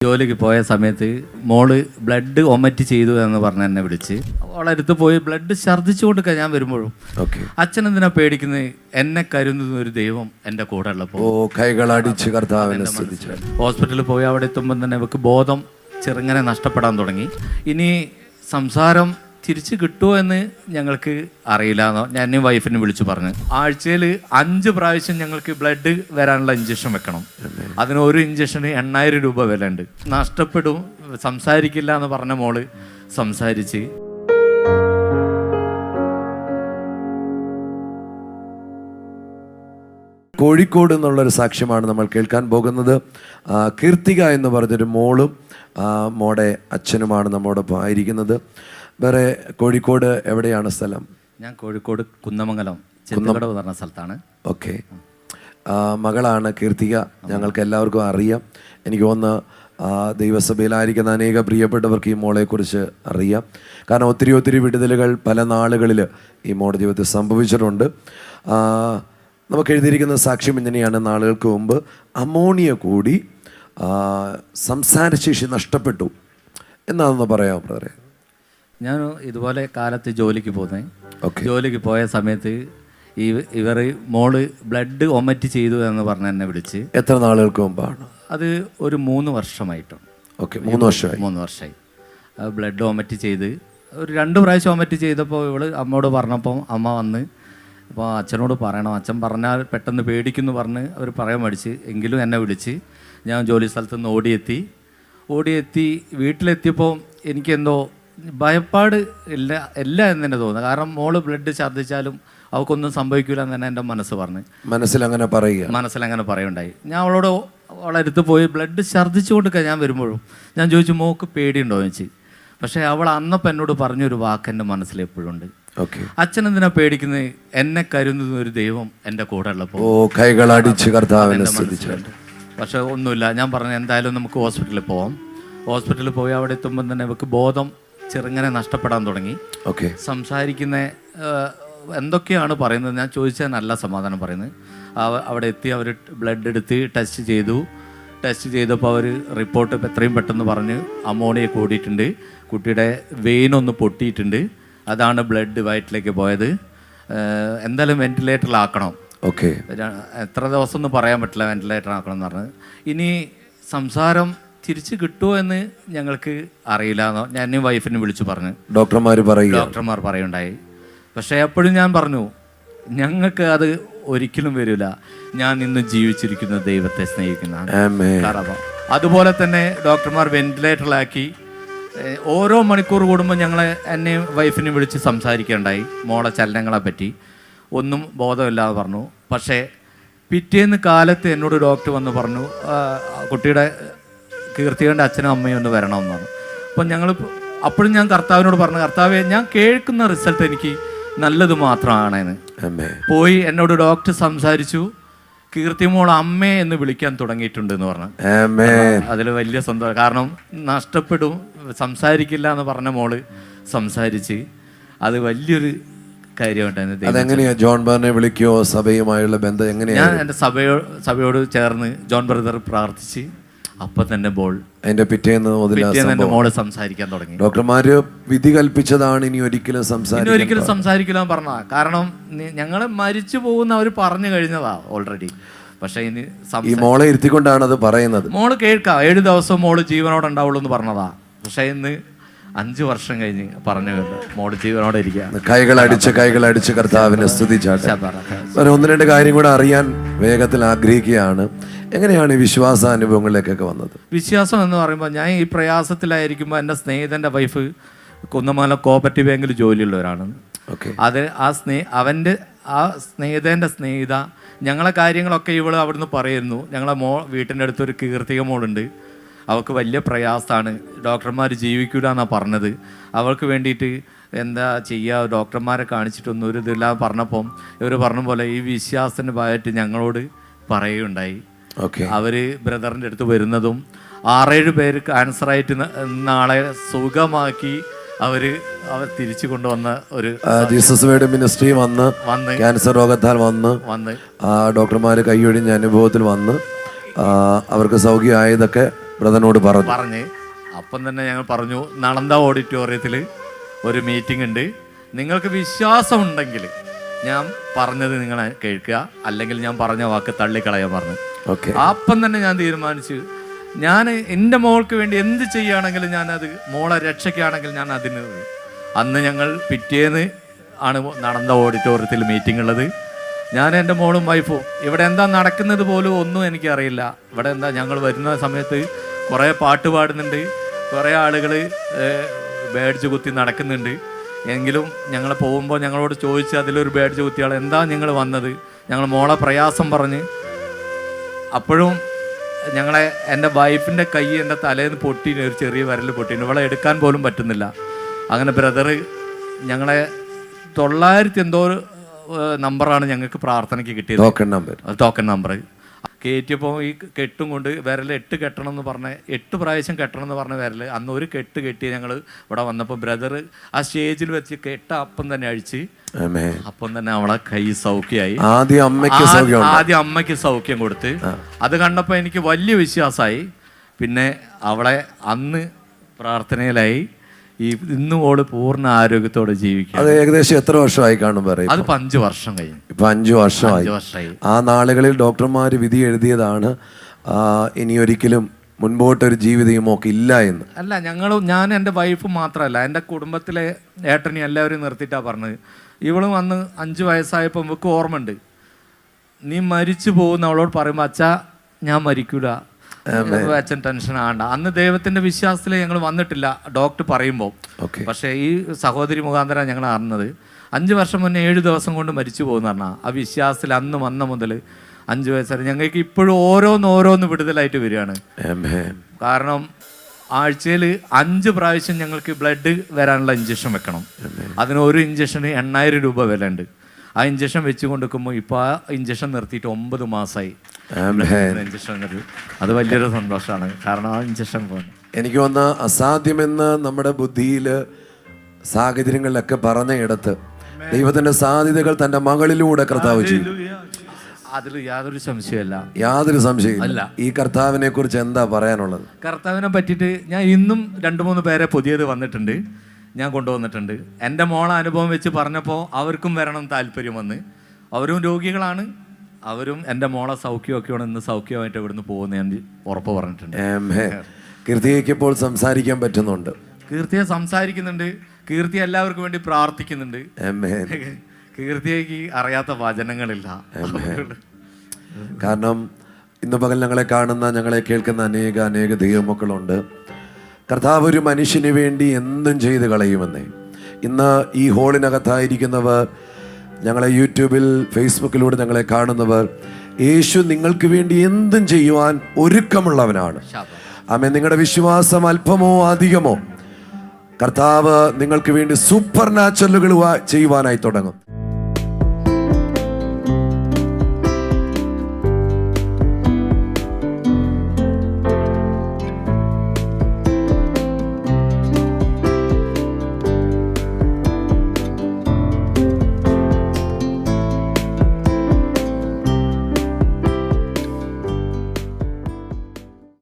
ജോലിക്ക് പോയ സമയത്ത് മോള് ബ്ലഡ് ഒമറ്റ് ചെയ്തു എന്ന് പറഞ്ഞ് എന്നെ വിളിച്ച് അവളടുത്ത് പോയി ബ്ലഡ് ഛർദ്ദിച്ചു കൊടുക്കുക. ഞാൻ വരുമ്പോഴും അച്ഛൻ എന്തിനാ പേടിക്കുന്നത്? എന്നെ കരുതുന്ന ഒരു ദൈവം എൻ്റെ കൂടെ ഉള്ളപ്പോൾ ഹോസ്പിറ്റലിൽ പോയി അവിടെ എത്തുമ്പോൾ തന്നെ അവൾക്ക് ബോധം ചെറുങ്ങനെ നഷ്ടപ്പെടാൻ തുടങ്ങി. ഇനി സംസാരം തിരിച്ചു കിട്ടുമോ എന്ന് ഞങ്ങൾക്ക് അറിയില്ല എന്നോ ഞാൻ വൈഫിനെ വിളിച്ചു പറഞ്ഞു. ആഴ്ചയിൽ 5 പ്രാവശ്യം ഞങ്ങൾക്ക് ബ്ലഡ് വരാനുള്ള ഇഞ്ചക്ഷൻ വെക്കണം. അതിന് ഒരു ഇഞ്ചക്ഷന് 8000 രൂപ വില ഉണ്ട്. നഷ്ടപ്പെടും, സംസാരിക്കില്ല എന്ന് പറഞ്ഞ മോള് സംസാരിച്ച്. കോഴിക്കോട് എന്നുള്ളൊരു സാക്ഷ്യമാണ് നമ്മൾ കേൾക്കാൻ പോകുന്നത്. കീർത്തിക എന്ന് പറഞ്ഞൊരു മോളും മോടെ അച്ഛനുമാണ് നമ്മോടൊപ്പം ആയിരിക്കുന്നത്. വേറെ കോഴിക്കോട് എവിടെയാണ് സ്ഥലം? ഞാൻ കോഴിക്കോട് കുന്നമംഗലം ചെന്നുകടവ് പറഞ്ഞ സ്ഥലത്താണ്. ഓക്കെ. മകളാണ് കീർത്തിക. ഞങ്ങൾക്ക് എല്ലാവർക്കും അറിയാം. എനിക്ക് തോന്നുന്നു ദൈവസഭയിലായിരിക്കുന്ന അനേക പ്രിയപ്പെട്ടവർക്ക് ഈ മോളെക്കുറിച്ച് അറിയാം. കാരണം ഒത്തിരി വിടുതലുകൾ പല നാളുകളിൽ ഈ മോളുടെ ജീവിതത്തിൽ സംഭവിച്ചിട്ടുണ്ട്. നമുക്ക് എഴുതിയിരിക്കുന്ന സാക്ഷ്യം ഇങ്ങനെയാണ്: നാളുകൾക്ക് മുമ്പ് അമോണിയ കൂടി സംസാരശേഷി നഷ്ടപ്പെട്ടു. എന്നാണെന്ന് പറയാമോ ബ്രദറെ? ഞാൻ ഇതുപോലെ കാലത്ത് ജോലിക്ക് പോകുന്നത്. ജോലിക്ക് പോയ സമയത്ത് ഇവർ മോള് ബ്ലഡ് ഒമറ്റ് ചെയ്തു എന്ന് പറഞ്ഞ് എന്നെ വിളിച്ച്. എത്ര നാളുകൾക്ക് മുമ്പാണ് അത്? ഒരു 3 വർഷമായിട്ടോ. ഓക്കെ, 3 വർഷമായി ബ്ലഡ് ഒമറ്റ് ചെയ്ത്. ഒരു 2 പ്രാവശ്യം ഒമറ്റ് ചെയ്തപ്പോൾ ഇവള് അമ്മയോട് പറഞ്ഞപ്പോൾ അമ്മ വന്ന് അപ്പോൾ അച്ഛനോട് പറയണം, അച്ഛൻ പറഞ്ഞാൽ പെട്ടെന്ന് പേടിക്കുമെന്ന് പറഞ്ഞ് അവർ പറയാൻ മടിച്ച്. എങ്കിലും എന്നെ വിളിച്ച് ഞാൻ ജോലി സ്ഥലത്ത് നിന്ന് ഓടിയെത്തി വീട്ടിലെത്തിയപ്പോൾ എനിക്കെന്തോ ഭയപ്പാട് ഇല്ല എന്ന് തന്നെ തോന്നുന്നു. കാരണം മോള് ബ്ലഡ് ഛർദ്ദിച്ചാലും അവൾക്കൊന്നും സംഭവിക്കില്ല എന്ന് തന്നെ എൻ്റെ മനസ്സിലങ്ങനെ പറയുണ്ടായി. ഞാൻ അവളടുത്ത് പോയി ബ്ലഡ് ഛർദ്ദിച്ചു കൊടുക്കുക. ഞാൻ വരുമ്പോഴും ഞാൻ ചോദിച്ചു, മോക്ക് പേടിയുണ്ടോ എന്ന് ചോദിച്ചു. പക്ഷേ അവൾ അന്നപ്പോൾ എന്നോട് പറഞ്ഞൊരു വാക്ക് എൻ്റെ മനസ്സിൽ എപ്പോഴും ഉണ്ട്. അച്ഛൻ എന്തിനാ പേടിക്കുന്നത്? എന്നെ കരുതുന്ന ഒരു ദൈവം എൻ്റെ കൂടെ ഉള്ളപ്പോൾ. പക്ഷെ ഒന്നുമില്ല. ഞാൻ പറഞ്ഞു എന്തായാലും നമുക്ക് ഹോസ്പിറ്റലിൽ പോവാം. ഹോസ്പിറ്റലിൽ പോയി അവിടെ എത്തുമ്പോൾ തന്നെ അവൾക്ക് ബോധം ചെറുങ്ങനെ നഷ്ടപ്പെടാൻ തുടങ്ങി. സംസാരിക്കുന്ന എന്തൊക്കെയാണ് പറയുന്നത് ഞാൻ ചോദിച്ചാൽ നല്ല സമാധാനം പറയുന്നത്. അവിടെ എത്തി അവർ ബ്ലഡ് എടുത്ത് ടെസ്റ്റ് ചെയ്തപ്പോൾ അവർ റിപ്പോർട്ട് എത്രയും പെട്ടെന്ന് പറഞ്ഞ് അമോണിയ കൂടിയിട്ടുണ്ട്, കുട്ടിയുടെ വെയിനൊന്ന് പൊട്ടിയിട്ടുണ്ട്, അതാണ് ബ്ലഡ് വയറ്റിലേക്ക് പോയത്. എന്തായാലും വെന്റിലേറ്ററിലാക്കണം. എത്ര ദിവസം ഒന്നും പറയാൻ പറ്റില്ല, വെന്റിലേറ്ററിലാക്കണം എന്ന് പറഞ്ഞ്. ഇനി സംസാരം തിരിച്ചു കിട്ടുമോ എന്ന് ഞങ്ങൾക്ക് അറിയില്ല എന്നോ ഞാൻ വൈഫിനെ വിളിച്ചു പറഞ്ഞു. ഡോക്ടർമാർ പറയുണ്ടായി. പക്ഷേ എപ്പോഴും ഞാൻ പറഞ്ഞു, ഞങ്ങൾക്ക് അത് ഒരിക്കലും വരില്ല. ഞാൻ ഇന്ന് ജീവിച്ചിരിക്കുന്ന ദൈവത്തെ സ്നേഹിക്കുന്നതാണ്. അതുപോലെ തന്നെ ഡോക്ടർമാർ വെന്റിലേറ്ററിലാക്കി. ഓരോ മണിക്കൂർ കൂടുമ്പോൾ എന്നെയും വൈഫിനെ വിളിച്ച് സംസാരിക്കുകയുണ്ടായി മോളെ ചലനങ്ങളെ പറ്റി. ഒന്നും ബോധമില്ലാതെ പറഞ്ഞു. പക്ഷേ പിറ്റേന്ന് കാലത്ത് എന്നോട് ഡോക്ടർ വന്ന് പറഞ്ഞു, കുട്ടിയുടെ കീർത്തികൻ്റെ അച്ഛനും അമ്മയും ഒന്ന് വരണമെന്ന് പറഞ്ഞു. അപ്പം അപ്പോഴും ഞാൻ കർത്താവിനോട് പറഞ്ഞു, കർത്താവേ, ഞാൻ കേൾക്കുന്ന റിസൾട്ട് എനിക്ക് നല്ലത് മാത്രമാണെന്ന്. പോയി എന്നോട് ഡോക്ടർ സംസാരിച്ചു. കീർത്തിമോൾ അമ്മേ എന്ന് വിളിക്കാൻ തുടങ്ങിയിട്ടുണ്ട് എന്ന് പറഞ്ഞു. അതിൽ വലിയ സന്തോഷം. കാരണം നഷ്ടപ്പെടും, സംസാരിക്കില്ല എന്ന് പറഞ്ഞ മോള് സംസാരിച്ച്. അത് വലിയൊരു കാര്യമായിട്ടായിരുന്നു. അതെങ്ങനെയാ ജോൺ ബ്രദറിനെ വിളിക്കുകയോ സഭയുമായുള്ള ബന്ധം എങ്ങനെയാ? ഞാൻ എൻ്റെ സഭയോട് ചേർന്ന് ജോൺ ബ്രദർ പ്രാർത്ഥിച്ച് അപ്പൊ തന്നെ പിറ്റേന്ന് മോള് സംസാരിക്കാൻ തുടങ്ങി. ഡോക്ടർമാര് വിധി കൽപ്പിച്ചതാണ് ഇനി ഒരിക്കലും സംസാരിക്കില്ല പറഞ്ഞ. കാരണം ഞങ്ങള് മരിച്ചു പോകുന്ന അവർ പറഞ്ഞു കഴിഞ്ഞതാ ഓൾറെഡി. പക്ഷെ ഇനി ഈ മോളെ ഇരുത്തിക്കൊണ്ടാണ് അത് പറയുന്നത്. മോള് കേൾക്കാം, 7 ദിവസം മോള് ജീവനോടെ ഉണ്ടാവുള്ളൂ എന്ന് പറഞ്ഞതാ. പക്ഷെ ഇന്ന് 5 വർഷം കഴിഞ്ഞ് പറഞ്ഞു മോള് ജീവനോടെ ഇരിക്കുക. കൈകളടിച്ച് കർത്താവിനെ സ്തുതിച്ചാട്ടെ. 1-2 കാര്യം കൂടെ അറിയാൻ വേഗത്തിൽ ആഗ്രഹിക്കുകയാണ്. എങ്ങനെയാണ് ഈ വിശ്വാസാനുഭവങ്ങളിലേക്കൊക്കെ വന്നത്? വിശ്വാസം എന്ന് പറയുമ്പോൾ ഞാൻ ഈ പ്രയാസത്തിലായിരിക്കുമ്പോൾ എൻ്റെ സ്നേഹിതൻ്റെ വൈഫ് കുന്നമംഗലം കോപ്പറേറ്റീവ് ബാങ്കിൽ ജോലിയുള്ളവരാണ്. അത് അവൻ്റെ സ്നേഹിതൻ്റെ സ്നേഹിത ഞങ്ങളെ കാര്യങ്ങളൊക്കെ ഇവള് അവിടുന്ന് പറയുന്നു. ഞങ്ങളെ വീട്ടിൻ്റെ അടുത്തൊരു കീർത്തിക മോളുണ്ട്, അവൾക്ക് വലിയ പ്രയാസമാണ്, ഡോക്ടർമാർ ജീവിക്കൂല എന്നാണ് പറഞ്ഞത്. അവൾക്ക് വേണ്ടിയിട്ട് എന്താ ചെയ്യുക, ഡോക്ടർമാരെ കാണിച്ചിട്ടൊന്നും ഒരു ഇതില്ലാതെ പറഞ്ഞപ്പം ഇവർ പറഞ്ഞ പോലെ ഈ വിശ്വാസത്തിൻ്റെ ഭാഗമായിട്ട് ഞങ്ങളോട് പറയുകയുണ്ടായി. അവര് ബ്രദറിൻ്റെ അടുത്ത് വരുന്നതും 6-7 പേര് ക്യാൻസറായിട്ട് നാളെ സുഖമാക്കി അവർ തിരിച്ചു കൊണ്ടുവന്ന ഒരു ജീസസ് മിനിസ്ട്രി വന്ന് ക്യാൻസർ രോഗത്താൽ വന്ന് ഡോക്ടർമാർ കൈയൊഴിഞ്ഞ അനുഭവത്തിൽ വന്ന് അവർക്ക് സൗഖ്യമായതൊക്കെ ബ്രദറിനോട് പറഞ്ഞു. അപ്പം തന്നെ ഞങ്ങൾ പറഞ്ഞു, നളന്ദ ഓഡിറ്റോറിയത്തിൽ ഒരു മീറ്റിംഗ് ഉണ്ട്, നിങ്ങൾക്ക് വിശ്വാസമുണ്ടെങ്കിൽ ഞാൻ പറഞ്ഞത് നിങ്ങൾ കേൾക്കുക, അല്ലെങ്കിൽ ഞാൻ പറഞ്ഞ വാക്ക് തള്ളിക്കളയാൻ പറഞ്ഞു. അപ്പം തന്നെ ഞാൻ തീരുമാനിച്ചു, ഞാൻ എൻ്റെ മോൾക്ക് വേണ്ടി എന്ത് ചെയ്യുകയാണെങ്കിലും ഞാനത്, മോളെ രക്ഷയ്ക്കാണെങ്കിൽ ഞാൻ അതിന്. അന്ന് ഞങ്ങൾ പിറ്റേന്ന് ആണ് നളന്ദ ഓഡിറ്റോറിയത്തിൽ മീറ്റിംഗ് ഉള്ളത്. ഞാൻ എൻ്റെ മോളും വൈഫും ഇവിടെ എന്താ നടക്കുന്നത് പോലും ഒന്നും എനിക്കറിയില്ല. ഇവിടെ എന്താ, ഞങ്ങൾ വരുന്ന സമയത്ത് കുറേ പാട്ട് പാടുന്നുണ്ട്, കുറേ ആളുകൾ ബാഡ്ജ് കുത്തി നടക്കുന്നുണ്ട്. എങ്കിലും ഞങ്ങൾ പോകുമ്പോൾ ഞങ്ങളോട് ചോദിച്ച് അതിലൊരു ബാഡ്ജ് കുത്തിയാൾ എന്താ നിങ്ങൾ വന്നത്, ഞങ്ങൾ മോളെ പ്രയാസം പറഞ്ഞ്. അപ്പോഴും എൻ്റെ വൈഫിൻ്റെ കൈ എൻ്റെ തലേന്ന് പൊട്ടീന്, ഒരു ചെറിയ വിരൽ പൊട്ടീന്, ഇവളെ എടുക്കാൻ പോലും പറ്റുന്നില്ല. അങ്ങനെ ബ്രദർ ഞങ്ങളെ 900 എന്തോ നമ്പറാണ് ഞങ്ങൾക്ക് പ്രാർത്ഥനയ്ക്ക് കിട്ടിയത്, ടോക്കൺ നമ്പർ കയറ്റിയപ്പോൾ ഈ കെട്ടും കൊണ്ട് വിരൽ 8 കെട്ടണം എന്ന് പറഞ്ഞ 8 പ്രാവശ്യം കെട്ടണം എന്ന് പറഞ്ഞ വിരൽ അന്ന് ഒരു കെട്ട് കെട്ടി ഞങ്ങൾ ഇവിടെ വന്നപ്പോൾ ബ്രദർ ആ സ്റ്റേജിൽ വെച്ച് കെട്ട അപ്പം തന്നെ അഴിച്ച്, അപ്പം തന്നെ അവളെ കൈ സൗഖ്യമായി. ആദ്യം അമ്മയ്ക്ക് സൗഖ്യം കൊടുത്ത്. അത് കണ്ടപ്പോൾ എനിക്ക് വലിയ വിശ്വാസമായി. പിന്നെ അവളെ അന്ന് പ്രാർത്ഥനയിലായി. ഇന്നും ഓള് പൂർണ്ണ ആരോഗ്യത്തോടെ ജീവിക്കും. അത് ഏകദേശം എത്ര വർഷമായി കാണും പറയും? അതിപ്പോ 5 വർഷം കഴിഞ്ഞു. ഇപ്പൊ 5 വർഷമായി. ആ നാളുകളിൽ ഡോക്ടർമാർ വിധി എഴുതിയതാണ് ഇനി ഒരിക്കലും മുൻപോട്ടൊരു ജീവിതമോ ഒക്കെ ഇല്ല എന്ന്. അല്ല, ഞാൻ എൻ്റെ വൈഫ് മാത്രമല്ല, എൻ്റെ കുടുംബത്തിലെ ഏട്ടനെ എല്ലാവരും നിർത്തിയിട്ടാ പറഞ്ഞത്. ഇവളും അന്ന് 5 വയസ്സായപ്പോൾ നമുക്ക് ഓർമ്മയുണ്ട്, നീ മരിച്ചു പോകുന്ന അവളോട് പറയുമ്പോൾ അച്ഛാ ഞാൻ മരിക്കൂല, അച്ഛൻ ടെൻഷൻ ആകണ്ട. അന്ന് ദൈവത്തിന്റെ വിശ്വാസത്തിൽ ഞങ്ങൾ വന്നിട്ടില്ല ഡോക്ടർ പറയുമ്പോൾ. പക്ഷേ ഈ സഹോദരി മുഖാന്തരം ഞങ്ങൾ അറിഞ്ഞത് 5 വർഷം മുന്നേ 7 ദിവസം കൊണ്ട് മരിച്ചു പോകുന്ന പറഞ്ഞാൽ ആ വിശ്വാസത്തിൽ അന്ന് വന്ന മുതൽ 5 വയസ്സ് ഞങ്ങൾക്ക് ഇപ്പോഴും ഓരോന്ന് വിടുതലായിട്ട് വരികയാണ്. കാരണം ആഴ്ചയിൽ 5 പ്രാവശ്യം ഞങ്ങൾക്ക് ബ്ലഡ് വരാനുള്ള ഇഞ്ചക്ഷൻ വെക്കണം. അതിന് ഒരു ഇഞ്ചക്ഷന് 8000 രൂപ വില ഉണ്ട്. ആ ഇഞ്ചക്ഷൻ വെച്ച് കൊണ്ടിരിക്കുമ്പോൾ ഇപ്പോൾ ആ ഇഞ്ചക്ഷൻ നിർത്തിയിട്ട് 9 മാസമായി. ഇഞ്ചക്ഷൻ അത് വലിയൊരു സന്തോഷമാണ്. കാരണം ആ ഇഞ്ചക്ഷൻ പോകുന്നു. എനിക്ക് വന്ന അസാധ്യമെന്ന് നമ്മുടെ ബുദ്ധിയിൽ സാഹചര്യങ്ങളിലൊക്കെ പറഞ്ഞ ഇടത്ത് ദൈവത്തിന്റെ സാധ്യതകൾ തന്റെ മകളിലൂടെ കർത്താവ് ചെയ്തു. അതിൽ യാതൊരു സംശയമല്ല, യാതൊരു സംശയമില്ല. ഈ കർത്താവിനെ കുറിച്ച് എന്താ പറയാനുള്ളത്? കർത്താവിനെ പറ്റിയിട്ട് ഞാൻ ഇന്നും 2-3 പേരെ പുതിയത് വന്നിട്ടുണ്ട്, ഞാൻ കൊണ്ടുവന്നിട്ടുണ്ട്. എൻ്റെ മോളെ അനുഭവം വെച്ച് പറഞ്ഞപ്പോൾ അവർക്കും വരണം താല്പര്യം വന്ന്. അവരും രോഗികളാണ്, അവരും എൻ്റെ മോളെ സൗഖ്യമൊക്കെയാണ് ഇന്ന് സൗഖ്യമായിട്ട് ഇവിടുന്ന് പോകുന്ന ഞാൻ ഉറപ്പ് പറഞ്ഞിട്ടുണ്ട്. കീർത്തിക്ക് ഇപ്പോൾ സംസാരിക്കാൻ പറ്റുന്നുണ്ട്. കീർത്തിയെ സംസാരിക്കുന്നുണ്ട്. കീർത്തി എല്ലാവർക്കും വേണ്ടി പ്രാർത്ഥിക്കുന്നുണ്ട്. കീർത്തിക്ക് അറിയാത്ത വചനങ്ങളില്ല. കാരണം ഇന്ന് പകൽ ഞങ്ങളെ കാണുന്ന, ഞങ്ങളെ കേൾക്കുന്ന അനേക ദൈവമക്കളുണ്ട്. കർത്താവ് ഒരു മനുഷ്യന് വേണ്ടി എന്തും ചെയ്ത് കളയുമെന്നേ. ഇന്ന് ഈ ഹോളിനകത്തായിരിക്കുന്നവർ, ഞങ്ങളെ യൂട്യൂബിൽ ഫേസ്ബുക്കിലൂടെ ഞങ്ങളെ കാണുന്നവർ, യേശു നിങ്ങൾക്ക് വേണ്ടി എന്തും ചെയ്യുവാൻ ഒരുക്കമുള്ളവനാണ്. ആമേൻ. നിങ്ങളുടെ വിശ്വാസം അല്പമോ അധികമോ കർത്താവ് നിങ്ങൾക്ക് വേണ്ടി സൂപ്പർ നാച്ചുറലുകൾ ചെയ്യുവാനായി തുടങ്ങും.